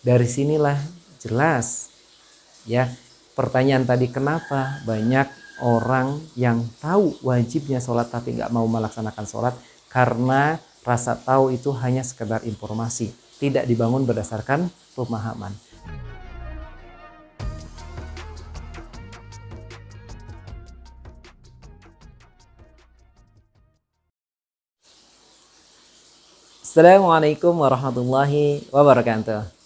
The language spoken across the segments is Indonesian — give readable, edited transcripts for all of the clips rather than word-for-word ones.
Dari sinilah jelas ya pertanyaan tadi, kenapa banyak orang yang tahu wajibnya sholat tapi nggak mau melaksanakan sholat? Karena rasa tahu itu hanya sekedar informasi, tidak dibangun berdasarkan pemahaman. Assalamualaikum warahmatullahi wabarakatuh.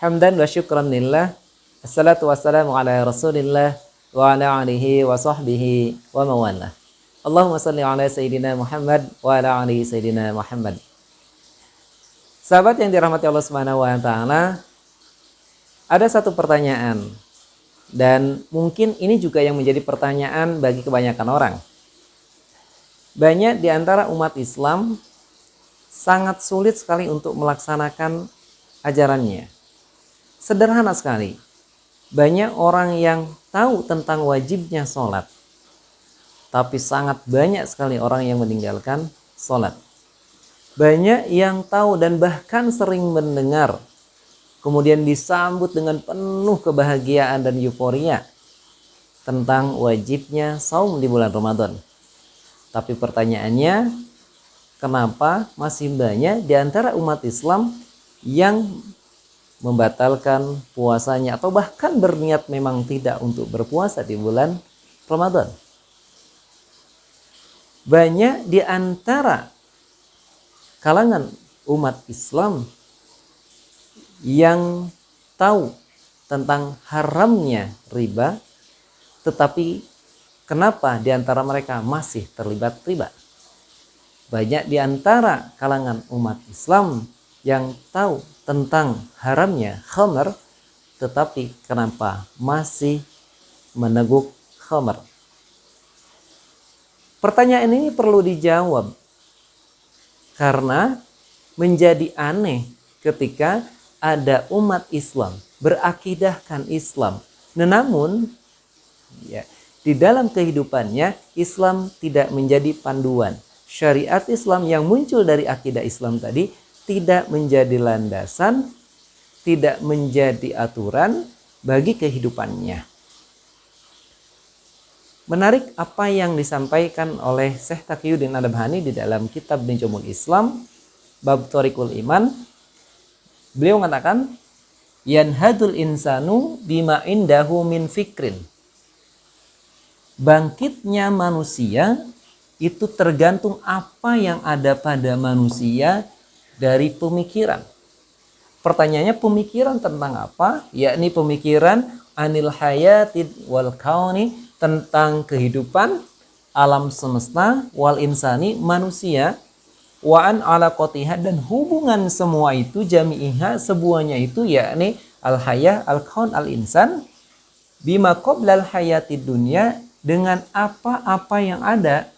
Hamdan wa syukran lillah. Assalatu wassalamu ala rasulillah wa ala alihi wa sahbihi wa mawalah. Allahumma salli ala Sayyidina Muhammad wa ala alihi Sayyidina Muhammad. Sahabat yang dirahmati Allah Subhanahu wa taala, ada satu pertanyaan dan mungkin ini juga yang menjadi pertanyaan bagi kebanyakan orang. Banyak di antara umat Islam sangat sulit sekali untuk melaksanakan ajarannya. Sederhana sekali. Banyak orang yang tahu tentang wajibnya sholat, tapi sangat banyak sekali orang yang meninggalkan sholat. Banyak yang tahu dan bahkan sering mendengar, kemudian disambut dengan penuh kebahagiaan dan euforia tentang wajibnya saum di bulan Ramadan. Tapi pertanyaannya, kenapa masih banyak di antara umat Islam yang membatalkan puasanya atau bahkan berniat memang tidak untuk berpuasa di bulan Ramadan? Banyak di antara kalangan umat Islam yang tahu tentang haramnya riba, tetapi kenapa di antara mereka masih terlibat riba? Banyak di antara kalangan umat Islam yang tahu tentang haramnya khamr, tetapi kenapa masih meneguk khamr? Pertanyaan ini perlu dijawab karena menjadi aneh ketika ada umat Islam berakidahkan Islam, namun ya, di dalam kehidupannya Islam tidak menjadi panduan. Syariat Islam yang muncul dari akidah Islam tadi tidak menjadi landasan, tidak menjadi aturan bagi kehidupannya. Menarik apa yang disampaikan oleh Syekh Taqiyuddin An-Nabhani di dalam kitab Nujumul Islam, bab Thoriqul Iman. Beliau mengatakan, yanhadul insanu bima indahu min fikrin. Bangkitnya manusia itu tergantung apa yang ada pada manusia dari pemikiran. Pertanyaannya, pemikiran tentang apa? Yakni pemikiran anil hayatid wal kauni, tentang kehidupan alam semesta, wal insani, manusia, wa an alaqatiha, dan hubungan semua itu jami'iha, semuanya itu yakni al hayah, al kaun, al insan, bima qoblal hayatid dunya, dengan apa-apa yang ada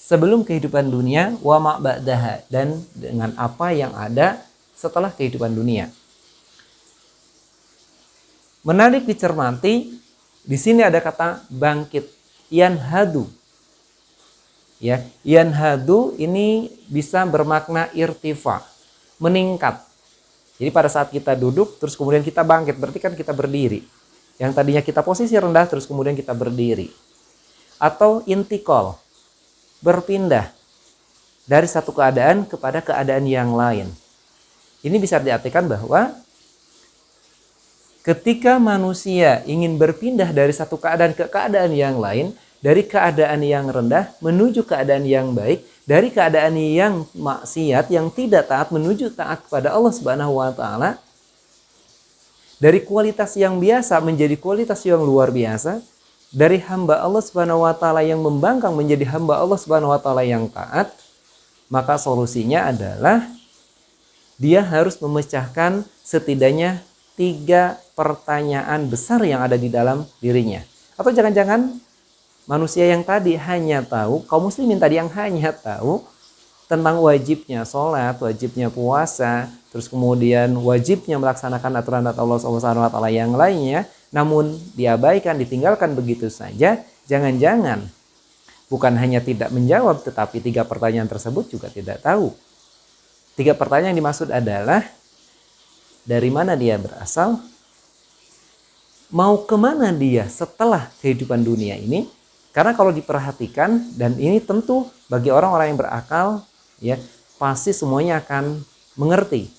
sebelum kehidupan dunia, wa ma ba'daha, dan dengan apa yang ada setelah kehidupan dunia. Menarik dicermati, di sini ada kata bangkit, yanhadu. Ya, yanhadu ini bisa bermakna irtifa, meningkat. Jadi pada saat kita duduk terus kemudian kita bangkit, berarti kan kita berdiri. Yang tadinya kita posisi rendah terus kemudian kita berdiri. Atau intikal, berpindah dari satu keadaan kepada keadaan yang lain. Ini bisa diartikan bahwa ketika manusia ingin berpindah dari satu keadaan ke keadaan yang lain, dari keadaan yang rendah menuju keadaan yang baik, dari keadaan yang maksiat, yang tidak taat menuju taat kepada Allah Subhanahu wa taala, dari kualitas yang biasa menjadi kualitas yang luar biasa, dari hamba Allah Subhanahu wa taala yang membangkang menjadi hamba Allah Subhanahu wa taala yang taat, maka solusinya adalah dia harus memecahkan setidaknya 3 pertanyaan besar yang ada di dalam dirinya. Atau jangan-jangan manusia yang tadi hanya tahu, kaum muslimin tadi yang hanya tahu tentang wajibnya sholat, wajibnya puasa, terus kemudian wajibnya melaksanakan aturan Allah Subhanahu wa taala yang lainnya, namun diabaikan, ditinggalkan begitu saja. Jangan-jangan bukan hanya tidak menjawab, tetapi 3 pertanyaan tersebut juga tidak tahu. 3 pertanyaan yang dimaksud adalah dari mana dia berasal, mau kemana dia setelah kehidupan dunia ini. Karena kalau diperhatikan, dan ini tentu bagi orang-orang yang berakal, ya pasti semuanya akan mengerti.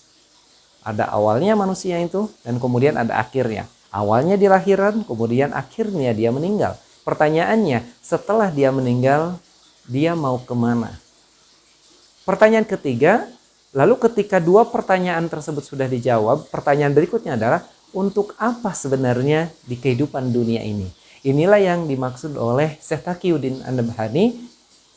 Ada awalnya manusia itu, dan kemudian ada akhirnya. Awalnya dilahirkan, kemudian akhirnya dia meninggal. Pertanyaannya, setelah dia meninggal, dia mau kemana? Pertanyaan ketiga, lalu ketika dua pertanyaan tersebut sudah dijawab, pertanyaan berikutnya adalah, untuk apa sebenarnya di kehidupan dunia ini? Inilah yang dimaksud oleh Syekh Taqiyuddin An-Nabhani,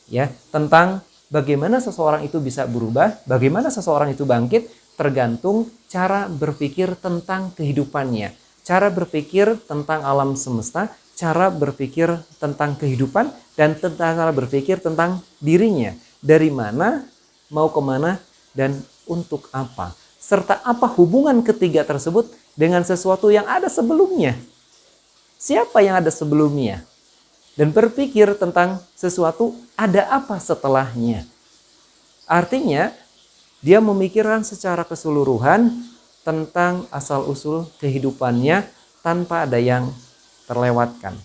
ya, tentang bagaimana seseorang itu bisa berubah, bagaimana seseorang itu bangkit, tergantung cara berpikir tentang kehidupannya, cara berpikir tentang alam semesta, cara berpikir tentang kehidupan, dan cara berpikir tentang dirinya. Dari mana, mau kemana, dan untuk apa. Serta apa hubungan ketiga tersebut dengan sesuatu yang ada sebelumnya. Siapa yang ada sebelumnya? Dan berpikir tentang sesuatu ada apa setelahnya. Artinya, dia memikirkan secara keseluruhan tentang asal-usul kehidupannya tanpa ada yang terlewatkan.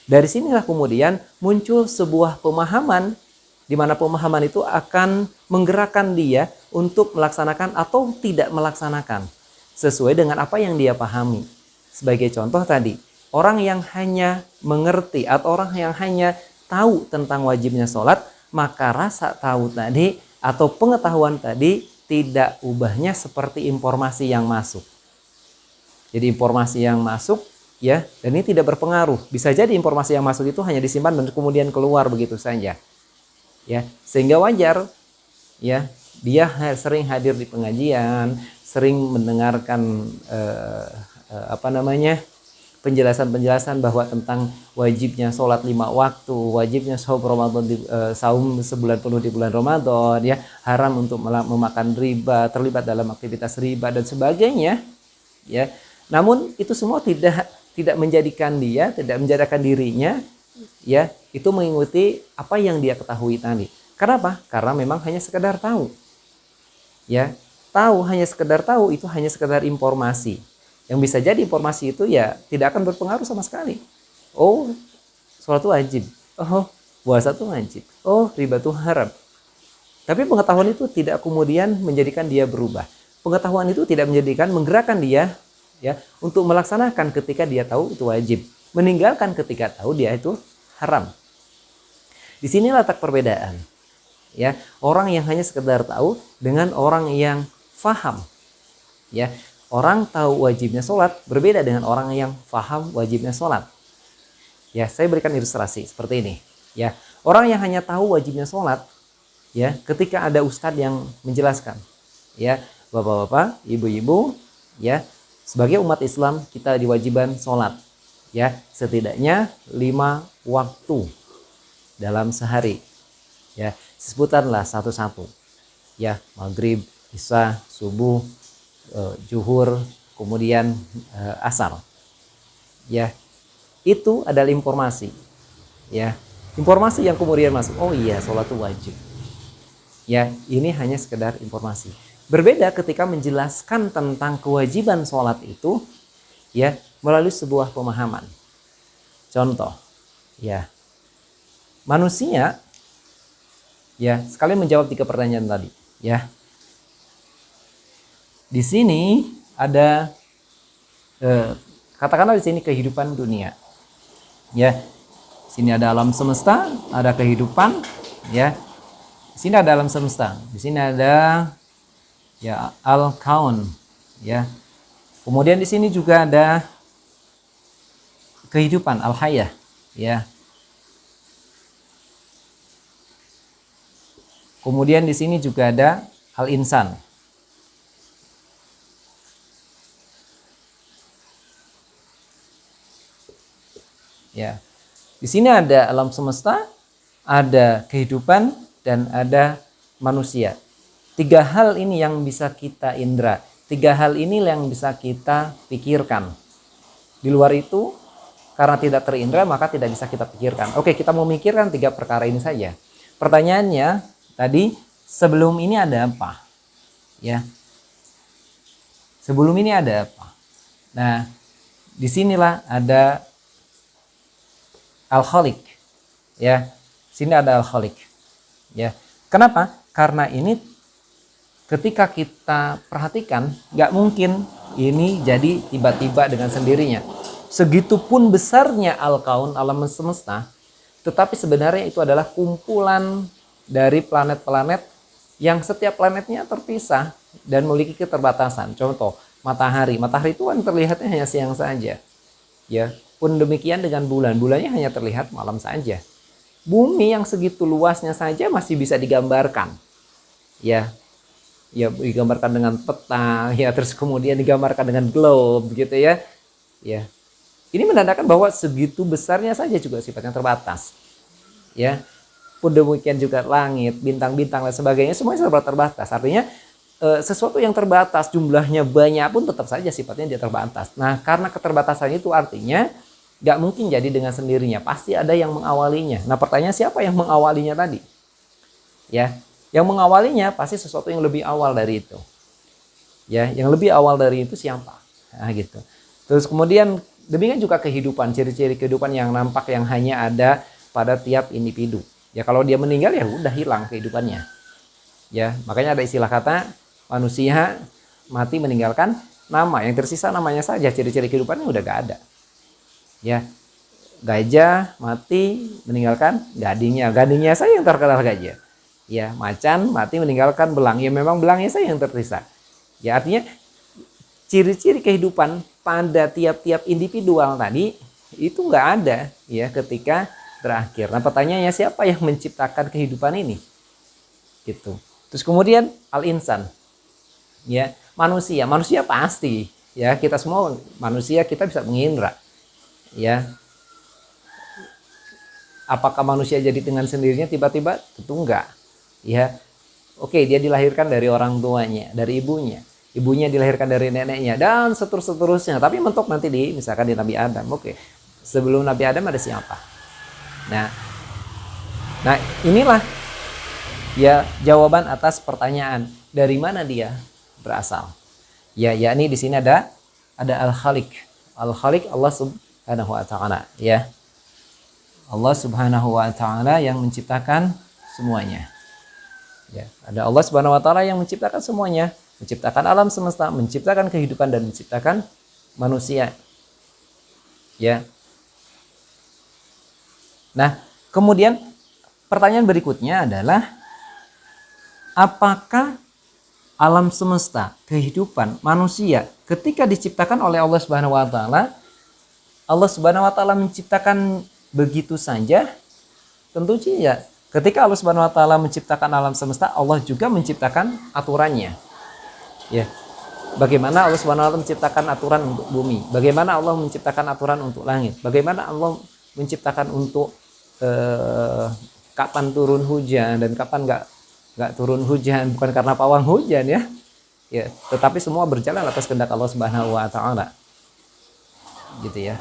Dari sinilah kemudian muncul sebuah pemahaman, di mana pemahaman itu akan menggerakkan dia untuk melaksanakan atau tidak melaksanakan sesuai dengan apa yang dia pahami. Sebagai contoh tadi, orang yang hanya mengerti atau orang yang hanya tahu tentang wajibnya sholat, maka rasa tahu tadi atau pengetahuan tadi tidak ubahnya seperti informasi yang masuk. Jadi informasi yang masuk, ya, dan ini tidak berpengaruh. Bisa jadi informasi yang masuk itu hanya disimpan dan kemudian keluar begitu saja. Ya, sehingga wajar, ya, dia sering hadir di pengajian, sering mendengarkan penjelasan-penjelasan bahwa tentang wajibnya sholat 5 waktu, wajibnya saum Ramadan, saum sebulan penuh di bulan Ramadan, ya, haram untuk memakan riba, terlibat dalam aktivitas riba dan sebagainya, ya. Namun itu semua tidak menjadikan dia, tidak menjadikan dirinya, ya, itu mengikuti apa yang dia ketahui tadi. Kenapa? Karena memang hanya sekedar tahu. Ya, hanya sekedar tahu itu hanya sekedar informasi. Yang bisa jadi informasi itu ya tidak akan berpengaruh sama sekali. Oh, sholat itu wajib. Oh, puasa itu wajib. Oh, riba itu haram. Tapi pengetahuan itu tidak kemudian menjadikan dia berubah. Pengetahuan itu tidak menjadikan menggerakkan dia, ya, untuk melaksanakan ketika dia tahu itu wajib, meninggalkan ketika tahu dia itu haram. Di sini letak perbedaan, ya, orang yang hanya sekedar tahu dengan orang yang faham, ya. Orang tahu wajibnya sholat berbeda dengan orang yang faham wajibnya sholat. Ya, saya berikan ilustrasi seperti ini. Ya, orang yang hanya tahu wajibnya sholat, ya, ketika ada ustadz yang menjelaskan, ya, bapak-bapak, ibu-ibu, ya, sebagai umat Islam kita diwajibkan sholat, ya, setidaknya 5 waktu dalam sehari, ya, sebutanlah satu-satu, ya, maghrib, isya, subuh, zuhur, kemudian asar, ya, itu adalah informasi, ya, informasi yang kemudian masuk, oh iya sholat itu wajib, ya, ini hanya sekedar informasi. Berbeda ketika menjelaskan tentang kewajiban sholat itu, ya, melalui sebuah pemahaman. Contoh, ya, manusia, ya, sekalian menjawab 3 pertanyaan tadi, ya. Di sini ada katakanlah di sini kehidupan dunia, ya. Sini ada alam semesta, ada kehidupan, ya. Di sini ada alam semesta, di sini ada, ya, al-kaun, ya. Kemudian di sini juga ada kehidupan al-hayah, ya. Kemudian di sini juga ada al-insan. Ya. Di sini ada alam semesta, ada kehidupan, dan ada manusia. 3 hal ini yang bisa kita indra. 3 hal ini yang bisa kita pikirkan. Di luar itu, karena tidak terindra, maka tidak bisa kita pikirkan. Oke, kita mau memikirkan 3 perkara ini saja. Pertanyaannya, tadi sebelum ini ada apa? Ya. Sebelum ini ada apa? Nah, disinilah ada Al-Khaliq, ya. Sini ada Al-Khaliq, ya. Kenapa? Karena ini ketika kita perhatikan, nggak mungkin ini jadi tiba-tiba dengan sendirinya. Segitupun besarnya Al-Kaun, alam semesta, tetapi sebenarnya itu adalah kumpulan dari planet-planet yang setiap planetnya terpisah dan memiliki keterbatasan. Contoh, matahari. Matahari itu kan terlihatnya hanya siang saja. Ya, pun demikian dengan bulan. Bulannya hanya terlihat malam saja. Bumi yang segitu luasnya saja masih bisa digambarkan. Ya, ya digambarkan dengan peta, ya terus kemudian digambarkan dengan globe gitu ya. Ya. Ini menandakan bahwa segitu besarnya saja juga sifatnya terbatas. Ya. Pun demikian juga langit, bintang-bintang dan sebagainya semuanya serba terbatas. Artinya sesuatu yang terbatas jumlahnya banyak pun tetap saja sifatnya dia terbatas. Nah, karena keterbatasan itu artinya nggak mungkin jadi dengan sendirinya, pasti ada yang mengawalinya. Nah, pertanyaan siapa yang mengawalinya tadi? Ya, yang mengawalinya pasti sesuatu yang lebih awal dari itu. Ya, yang lebih awal dari itu siapa? Nah, gitu. Terus kemudian demikian juga kehidupan, ciri-ciri kehidupan yang nampak yang hanya ada pada tiap individu. Ya, kalau dia meninggal ya udah hilang kehidupannya. Ya, makanya ada istilah kata manusia mati meninggalkan nama, yang tersisa namanya saja, ciri-ciri kehidupannya udah gak ada. Ya, gajah mati meninggalkan gadingnya, gadingnya saya yang terkenal gajah. Ya, macan mati meninggalkan belang, ya memang belangnya saya yang tersisa. Ya, artinya ciri-ciri kehidupan pada tiap-tiap individual tadi itu nggak ada ya ketika terakhir. Nah, pertanyaannya siapa yang menciptakan kehidupan ini? Gitu. Terus kemudian al-insan, ya manusia, manusia pasti ya kita semua manusia kita bisa mengindra, ya. Apakah manusia jadi dengan sendirinya tiba-tiba? Tentu enggak. Ya, oke dia dilahirkan dari orang tuanya, dari ibunya, ibunya dilahirkan dari neneknya dan seterusnya. Tapi mentok nanti misalkan di Nabi Adam. Oke, sebelum Nabi Adam ada siapa? Nah inilah ya jawaban atas pertanyaan dari mana dia berasal. Ya, yakni di sini ada Al-Khaliq. Al-Khaliq Allah Subhanahu wa taala, ya. Allah Subhanahu wa taala yang menciptakan semuanya. Ya, ada Allah Subhanahu wa taala yang menciptakan semuanya, menciptakan alam semesta, menciptakan kehidupan dan menciptakan manusia. Ya. Nah, kemudian pertanyaan berikutnya adalah apakah alam semesta, kehidupan manusia ketika diciptakan oleh Allah Subhanahu wa taala, Allah Subhanahu wa taala menciptakan begitu saja? Tentu tidak. Ketika Allah Subhanahu wa taala menciptakan alam semesta, Allah juga menciptakan aturannya. Ya. Bagaimana Allah Subhanahu wa taala menciptakan aturan untuk bumi? Bagaimana Allah menciptakan aturan untuk langit? Bagaimana Allah menciptakan untuk kapan turun hujan dan kapan nggak turun hujan, bukan karena pawang hujan ya. Ya, tetapi semua berjalan atas kehendak Allah Subhanahu wa taala. Gitu ya.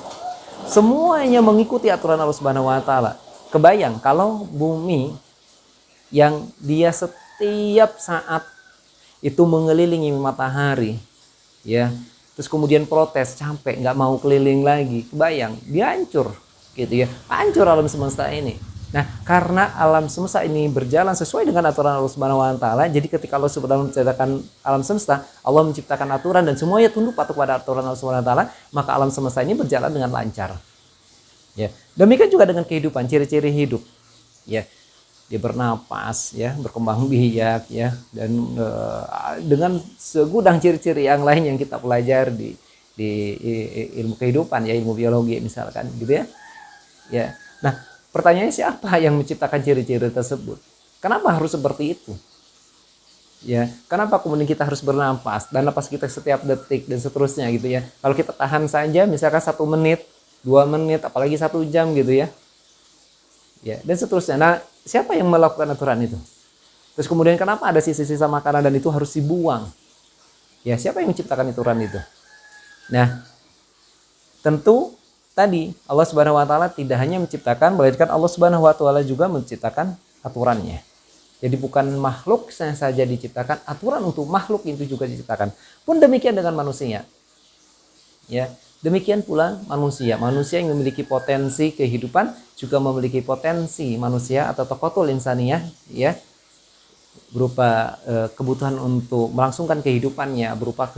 Semuanya mengikuti aturan Allah Subhanahu wa taala. Kebayang kalau bumi yang dia setiap saat itu mengelilingi matahari, ya, terus kemudian protes, capek, nggak mau keliling lagi. Kebayang, dia hancur, gitu ya, hancur alam semesta ini. Nah, karena alam semesta ini berjalan sesuai dengan aturan Allah Subhanahu wa taala, jadi ketika Allah Subhanahu wa taala menciptakan alam semesta, Allah menciptakan aturan dan semuanya tunduk patuh pada aturan Allah Subhanahu wa taala, maka alam semesta ini berjalan dengan lancar. Ya, demikian juga dengan kehidupan, ciri-ciri hidup. Ya, dia bernapas, ya, berkembang biak, ya, dan dengan segudang ciri-ciri yang lain yang kita pelajari di ilmu kehidupan, ya, ilmu biologi misalkan, gitu ya. Ya, nah pertanyaannya siapa yang menciptakan ciri-ciri tersebut? Kenapa harus seperti itu? Ya, kenapa kemudian kita harus bernapas dan napas kita setiap detik dan seterusnya gitu ya? Kalau kita tahan saja, misalkan 1 menit, 2 menit, apalagi 1 jam gitu ya. Ya, dan seterusnya. Nah, siapa yang melakukan aturan itu? Terus kemudian kenapa ada sisa-sisa makanan dan itu harus dibuang? Ya, siapa yang menciptakan aturan itu? Nah, tentu tadi Allah Subhanahu wa taala tidak hanya menciptakan, melainkan Allah Subhanahu wa taala juga menciptakan aturannya. Jadi bukan makhluk yang saja diciptakan, aturan untuk makhluk itu juga diciptakan. Pun demikian dengan manusia. Ya, demikian pula manusia. Manusia yang memiliki potensi kehidupan juga memiliki potensi manusia atau taqatul insaniyah, ya, berupa kebutuhan untuk melangsungkan kehidupannya, berupa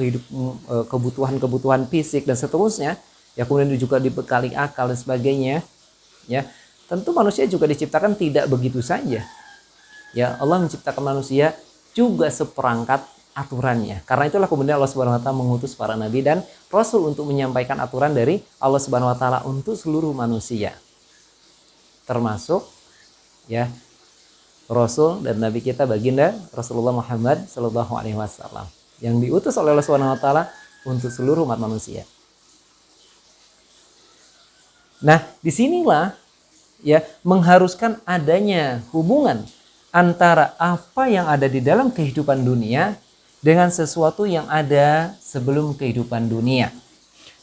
kebutuhan-kebutuhan fisik dan seterusnya. Ya, kemudian juga dibekali akal dan sebagainya. Ya, tentu manusia juga diciptakan tidak begitu saja. Ya, Allah menciptakan manusia juga seperangkat aturannya. Karena itulah kemudian Allah Subhanahu wa taala mengutus para nabi dan rasul untuk menyampaikan aturan dari Allah Subhanahu wa taala untuk seluruh manusia. Termasuk ya rasul dan nabi kita baginda Rasulullah Muhammad sallallahu alaihi wasallam yang diutus oleh Allah Subhanahu wa taala untuk seluruh umat manusia. Nah, disinilah ya mengharuskan adanya hubungan antara apa yang ada di dalam kehidupan dunia dengan sesuatu yang ada sebelum kehidupan dunia.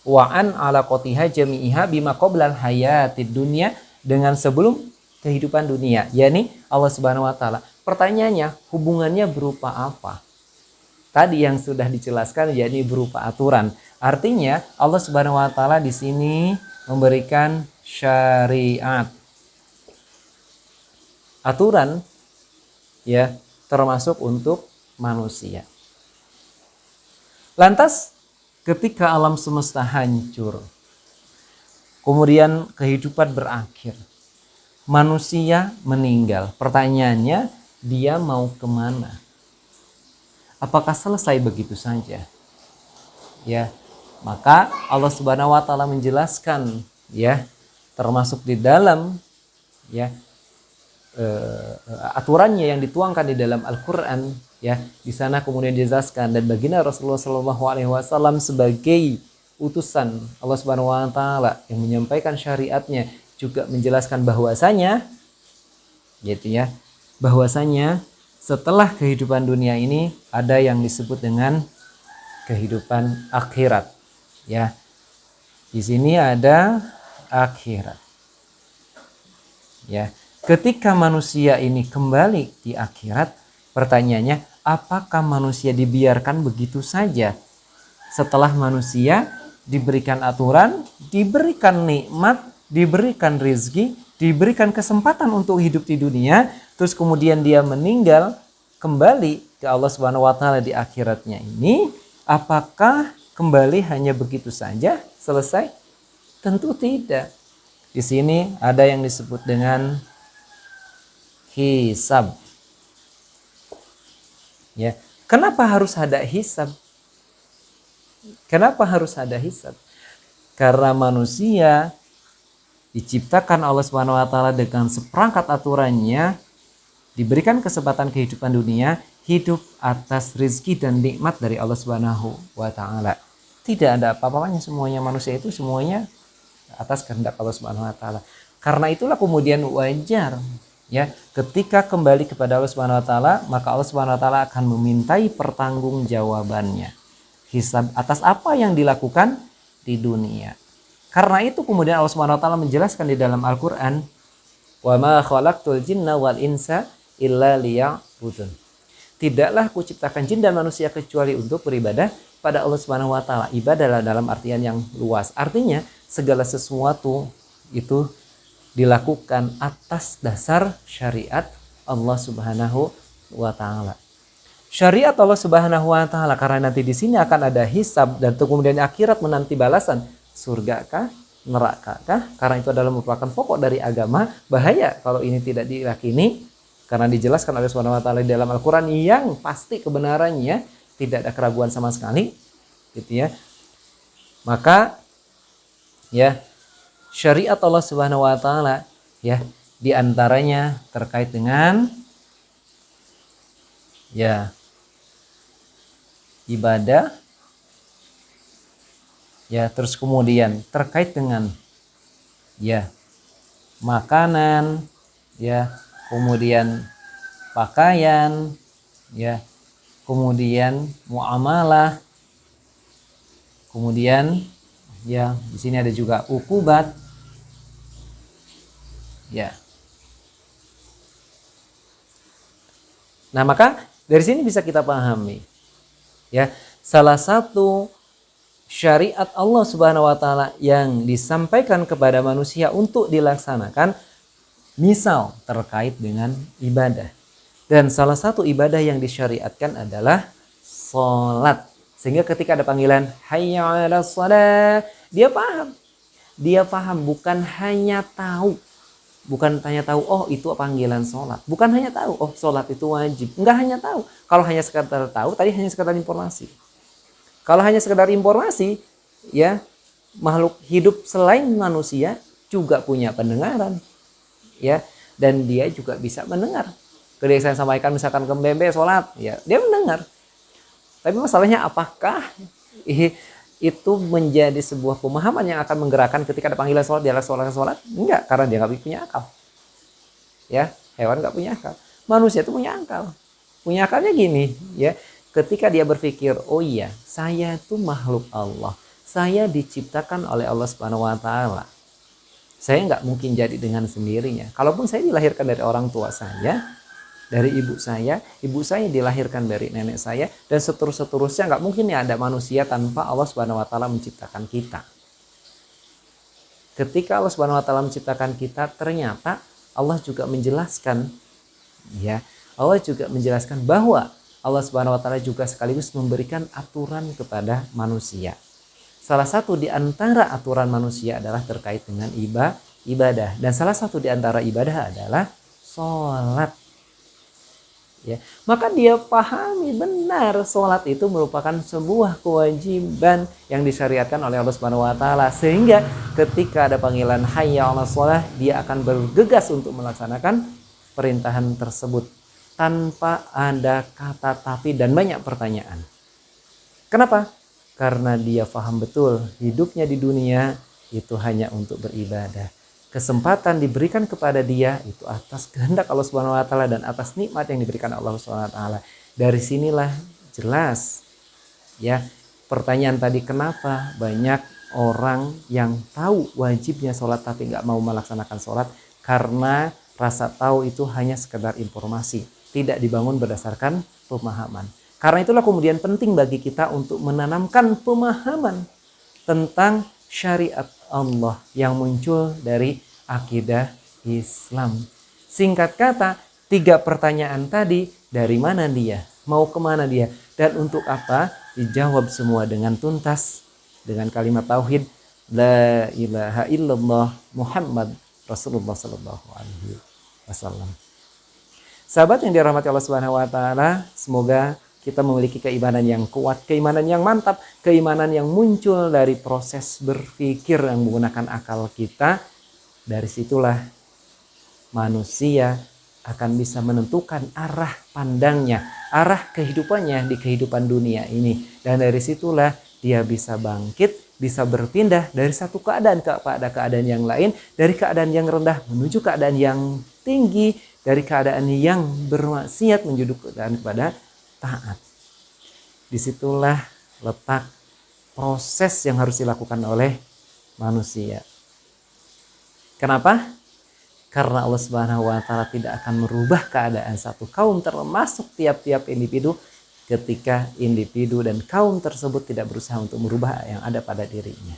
Wa an alaqatiha jami'iha bima qoblal hayatid dunya, dengan sebelum kehidupan dunia, yakni Allah Subhanahu wa taala. Pertanyaannya, hubungannya berupa apa? Tadi yang sudah dijelaskan, yakni berupa aturan. Artinya Allah Subhanahu wa taala di sini memberikan syariat, aturan, ya, termasuk untuk manusia. Lantas ketika alam semesta hancur, kemudian kehidupan berakhir, manusia meninggal, pertanyaannya, dia mau kemana? Apakah selesai begitu saja? Ya, maka Allah Subhanahu wa taala menjelaskan, ya, termasuk di dalam ya aturannya yang dituangkan di dalam Al-Qur'an, ya, di sana kemudian dijelaskan, dan baginda Rasulullah Shallallahu alaihi wasallam sebagai utusan Allah Subhanahu wa taala yang menyampaikan syariatnya juga menjelaskan bahwasanya, gitu ya, bahwasanya setelah kehidupan dunia ini ada yang disebut dengan kehidupan akhirat, ya. Di sini ada akhirat. Ya, ketika manusia ini kembali di akhirat, pertanyaannya, apakah manusia dibiarkan begitu saja? Setelah manusia diberikan aturan, diberikan nikmat, diberikan rezeki, diberikan kesempatan untuk hidup di dunia, terus kemudian dia meninggal kembali ke Allah Subhanahu wa taala di akhiratnya ini, apakah kembali hanya begitu saja selesai? Tentu tidak. Di sini ada yang disebut dengan hisab. Ya, kenapa harus ada hisab? Kenapa harus ada hisab? Karena manusia diciptakan Allah Subhanahu wa taala dengan seperangkat aturannya, diberikan kesempatan kehidupan dunia, hidup atas rezeki dan nikmat dari Allah Subhanahu wa taala. Tidak ada apa-apanya, semuanya manusia itu semuanya atas kehendak Allah Subhanahu wa taala. Karena itulah kemudian wajar, ya, ketika kembali kepada Allah Subhanahu wa taala, maka Allah Subhanahu wa taala akan memintai pertanggungjawabannya. Hisab atas apa yang dilakukan di dunia. Karena itu kemudian Allah Subhanahu wa taala menjelaskan di dalam Al-Qur'an, "Wa ma khalaqtul jinna wal insa illa liya'budun." Tidaklah kuciptakan jin dan manusia kecuali untuk beribadah pada Allah Subhanahu wa taala. Ibadah dalam artian yang luas. Artinya segala sesuatu itu dilakukan atas dasar syariat Allah Subhanahu wa taala. Syariat Allah Subhanahu wa taala, karena nanti di sini akan ada hisab dan kemudian akhirat menanti balasan, surga kah, neraka kah? Karena itu adalah merupakan pokok dari agama. Bahaya kalau ini tidak diyakini, karena dijelaskan oleh Subhanahu wa taala di dalam Al-Qur'an yang pasti kebenarannya, tidak ada keraguan sama sekali, gitu ya. Maka ya, syariat Allah Subhanahu wa taala, ya, diantaranya terkait dengan ya ibadah, ya, terus kemudian terkait dengan ya makanan, ya, kemudian pakaian, ya, kemudian muamalah, kemudian ya di sini ada juga ukubat, ya. Nah, maka dari sini bisa kita pahami ya, salah satu syariat Allah Subhanahu wa taala yang disampaikan kepada manusia untuk dilaksanakan misal terkait dengan ibadah. Dan salah satu ibadah yang disyariatkan adalah salat. Sehingga ketika ada panggilan hayya 'alas shalah, dia paham. Dia paham, bukan hanya tahu. Bukan hanya tahu, oh itu panggilan sholat. Bukan hanya tahu, oh sholat itu wajib. Enggak hanya tahu. Kalau hanya sekedar tahu, tadi hanya sekedar informasi. Kalau hanya sekedar informasi, ya makhluk hidup selain manusia juga punya pendengaran. Ya, dan dia juga bisa mendengar. Ketika saya sampaikan misalkan ke Mbembe sholat, ya dia mendengar. Tapi masalahnya apakah itu menjadi sebuah pemahaman yang akan menggerakkan ketika ada panggilan sholat, dia sholat? Enggak, karena dia nggak punya akal. Ya, hewan nggak punya akal. Manusia itu punya akal. Punya akalnya gini, ya. Ketika dia berpikir, oh iya, saya itu makhluk Allah. Saya diciptakan oleh Allah Subhanahu wa taala. Saya nggak mungkin jadi dengan sendirinya. Kalaupun saya dilahirkan dari orang tua saya, dari ibu saya dilahirkan dari nenek saya, dan seterusnya nggak mungkin ya ada manusia tanpa Allah Subhanahu wa taala menciptakan kita. Ketika Allah Subhanahu wa taala menciptakan kita, ternyata Allah juga menjelaskan ya, Allah juga menjelaskan bahwa Allah Subhanahu wa taala juga sekaligus memberikan aturan kepada manusia. Salah satu di antara aturan manusia adalah terkait dengan ibadah, dan salah satu di antara ibadah adalah sholat. Ya, maka dia pahami benar sholat itu merupakan sebuah kewajiban yang disyariatkan oleh Allah Subhanahu wa taala, sehingga ketika ada panggilan hayya 'alas shalah, dia akan bergegas untuk melaksanakan perintahan tersebut tanpa ada kata tapi dan banyak pertanyaan. Kenapa? Karena dia paham betul hidupnya di dunia itu hanya untuk beribadah. Kesempatan diberikan kepada dia itu atas kehendak Allah Subhanahu wa taala dan atas nikmat yang diberikan Allah Subhanahu wa taala. Dari sinilah jelas ya pertanyaan tadi, kenapa banyak orang yang tahu wajibnya sholat tapi nggak mau melaksanakan sholat? Karena rasa tahu itu hanya sekedar informasi, tidak dibangun berdasarkan pemahaman. Karena itulah kemudian penting bagi kita untuk menanamkan pemahaman tentang syariat Allah yang muncul dari akidah Islam. Singkat kata, 3 pertanyaan tadi, dari mana dia? Mau kemana dia? Dan untuk apa? Dijawab semua dengan tuntas, dengan kalimat tauhid, La ilaha illallah Muhammad Rasulullah sallallahu alaihi wasallam. Sahabat yang dirahmati Allah Subhanahu wa taala, semoga kita memiliki keimanan yang kuat, keimanan yang mantap, keimanan yang muncul dari proses berpikir yang menggunakan akal kita. Dari situlah manusia akan bisa menentukan arah pandangnya, arah kehidupannya di kehidupan dunia ini. Dan dari situlah dia bisa bangkit, bisa berpindah dari satu keadaan kepada keadaan yang lain, dari keadaan yang rendah menuju keadaan yang tinggi, dari keadaan yang bermaksiat menuju keadaan kepada taat. Disitulah letak proses yang harus dilakukan oleh manusia. Kenapa? Karena Allah Subhanahu wa taala tidak akan merubah keadaan satu kaum termasuk tiap-tiap individu ketika individu dan kaum tersebut tidak berusaha untuk merubah yang ada pada dirinya.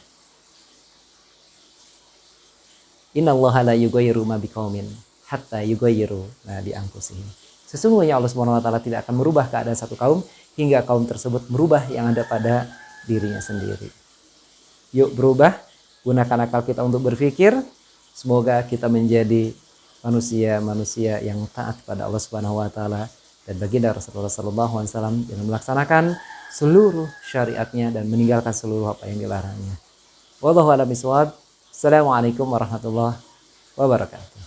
Innallaha la yughayyiru ma biqaumin hatta yughayyiru ma bi anfusihim. Sesungguhnya Allah Subhanahu wa taala tidak akan merubah keadaan satu kaum hingga kaum tersebut merubah yang ada pada dirinya sendiri. Yuk berubah, gunakan akal kita untuk berpikir. Semoga kita menjadi manusia-manusia yang taat pada Allah Subhanahu wa taala dan baginda Rasulullah sallallahu alaihi wasallam dengan melaksanakan seluruh syariatnya dan meninggalkan seluruh apa yang dilarangnya. Wallahu a'lam bishawab. Assalamualaikum warahmatullahi wabarakatuh.